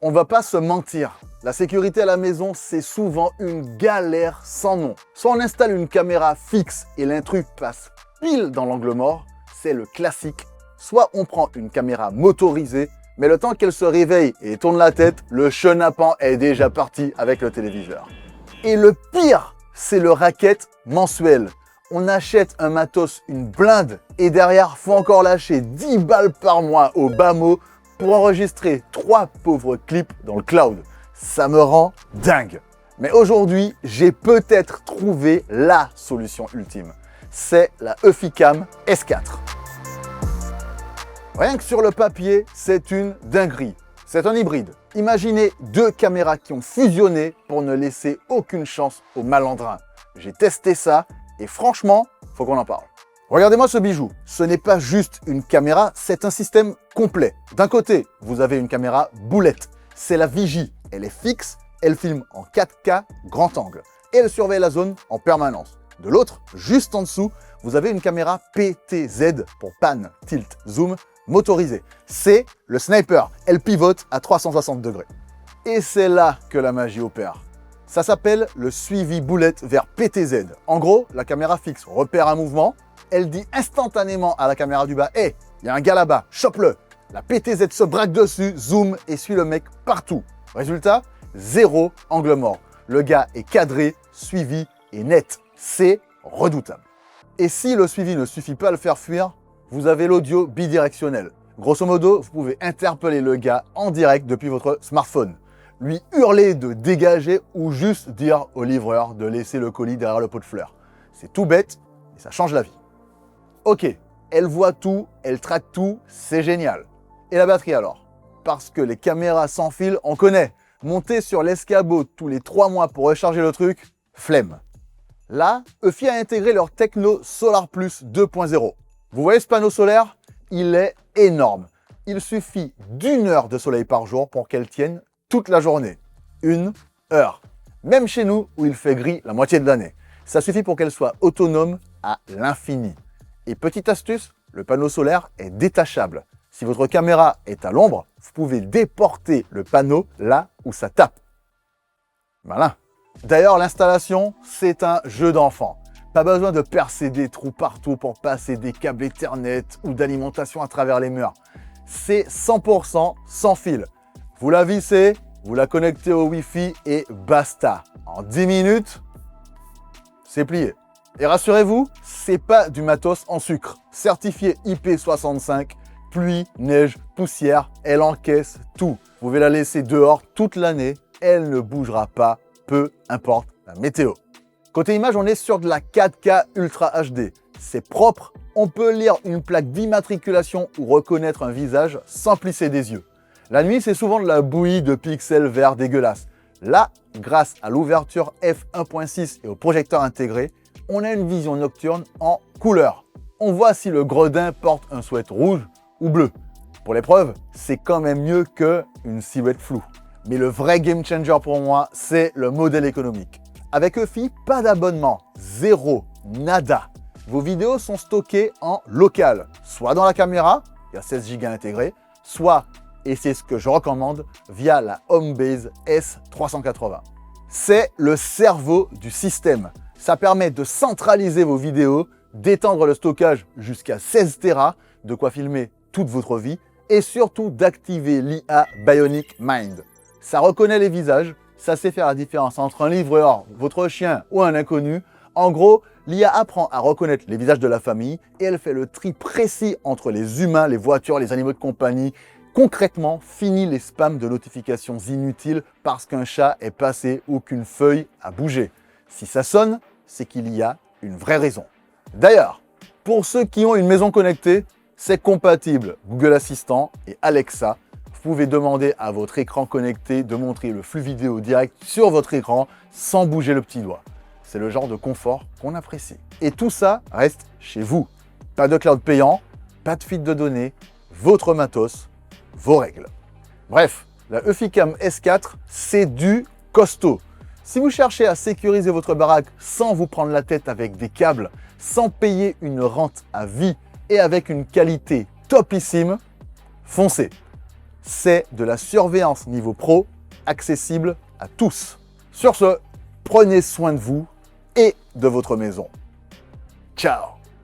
On va pas se mentir, la sécurité à la maison, c'est souvent une galère sans nom. Soit on installe une caméra fixe et l'intrus passe pile dans l'angle mort, c'est le classique. Soit on prend une caméra motorisée, mais le temps qu'elle se réveille et tourne la tête, le chenapan est déjà parti avec le téléviseur. Et le pire, c'est le racket mensuel. On achète un matos, une blinde, et derrière, faut encore lâcher 10 balles par mois au bas mot pour enregistrer 3 pauvres clips dans le cloud. Ça me rend dingue. Mais aujourd'hui, j'ai peut-être trouvé la solution ultime. C'est la Eufy-Cam S4. Rien que sur le papier, c'est une dinguerie. C'est un hybride. Imaginez 2 caméras qui ont fusionné pour ne laisser aucune chance aux malandrins. J'ai testé ça et franchement, faut qu'on en parle. Regardez-moi ce bijou. Ce n'est pas juste une caméra, c'est un système complet. D'un côté, vous avez une caméra boulette. C'est la vigie. Elle est fixe, elle filme en 4K grand angle et elle surveille la zone en permanence. De l'autre, juste en dessous, vous avez une caméra PTZ pour pan, tilt, zoom, motorisée. C'est le sniper. Elle pivote à 360 degrés. Et c'est là que la magie opère. Ça s'appelle le suivi boulette vers PTZ. En gros, la caméra fixe repère un mouvement, elle dit instantanément à la caméra du bas « Hey, il y a un gars là-bas, chope-le !» La PTZ se braque dessus, zoom et suit le mec partout. Résultat, 0 angle mort. Le gars est cadré, suivi et net. C'est redoutable. Et si le suivi ne suffit pas à le faire fuir, vous avez l'audio bidirectionnel. Grosso modo, vous pouvez interpeller le gars en direct depuis votre smartphone, lui hurler de dégager ou juste dire au livreur de laisser le colis derrière le pot de fleurs. C'est tout bête et ça change la vie. Ok, elle voit tout, elle traque tout, c'est génial. Et la batterie alors? Parce que les caméras sans fil, on connaît. Monter sur l'escabeau tous les 3 mois pour recharger le truc, flemme. Là, Eufy a intégré leur Techno Solar Plus 2.0. Vous voyez ce panneau solaire? Il est énorme. Il suffit d'1 heure de soleil par jour pour qu'elle tienne toute la journée. 1 heure. Même chez nous, où il fait gris la moitié de l'année. Ça suffit pour qu'elle soit autonome à l'infini. Et petite astuce, le panneau solaire est détachable. Si votre caméra est à l'ombre, vous pouvez déporter le panneau là où ça tape. Malin. D'ailleurs, l'installation, c'est un jeu d'enfant. Pas besoin de percer des trous partout pour passer des câbles Ethernet ou d'alimentation à travers les murs. C'est 100% sans fil. Vous la vissez, vous la connectez au Wi-Fi et basta. En 10 minutes, c'est plié. Et rassurez-vous, c'est pas du matos en sucre. Certifié IP65, pluie, neige, poussière, elle encaisse tout. Vous pouvez la laisser dehors toute l'année, elle ne bougera pas, peu importe la météo. Côté image, on est sur de la 4K Ultra HD. C'est propre, on peut lire une plaque d'immatriculation ou reconnaître un visage sans plisser des yeux. La nuit, c'est souvent de la bouillie de pixels verts dégueulasses. Là, grâce à l'ouverture f1.6 et au projecteur intégré, on a une vision nocturne en couleur. On voit si le gredin porte un sweat rouge ou bleu. Pour l'épreuve, c'est quand même mieux qu'une silhouette floue. Mais le vrai game changer pour moi, c'est le modèle économique. Avec Eufy, pas d'abonnement, zéro, nada. Vos vidéos sont stockées en local, soit dans la caméra, il y a 16 Go intégrés, soit, et c'est ce que je recommande, via la Homebase S380. C'est le cerveau du système. Ça permet de centraliser vos vidéos, d'étendre le stockage jusqu'à 16 Tera, de quoi filmer toute votre vie, et surtout d'activer l'IA Bionic Mind. Ça reconnaît les visages, ça sait faire la différence entre un livreur, votre chien ou un inconnu. En gros, l'IA apprend à reconnaître les visages de la famille et elle fait le tri précis entre les humains, les voitures, les animaux de compagnie. Concrètement, fini les spams de notifications inutiles parce qu'un chat est passé ou qu'une feuille a bougé. Si ça sonne, c'est qu'il y a une vraie raison. D'ailleurs, pour ceux qui ont une maison connectée, c'est compatible Google Assistant et Alexa. Vous pouvez demander à votre écran connecté de montrer le flux vidéo direct sur votre écran sans bouger le petit doigt. C'est le genre de confort qu'on apprécie. Et tout ça reste chez vous. Pas de cloud payant, pas de fuite de données, votre matos, vos règles. Bref, la Eufy-Cam S4, c'est du costaud. Si vous cherchez à sécuriser votre baraque sans vous prendre la tête avec des câbles, sans payer une rente à vie et avec une qualité topissime, foncez. c'est de la surveillance niveau pro, accessible à tous. Sur ce, prenez soin de vous et de votre maison. Ciao!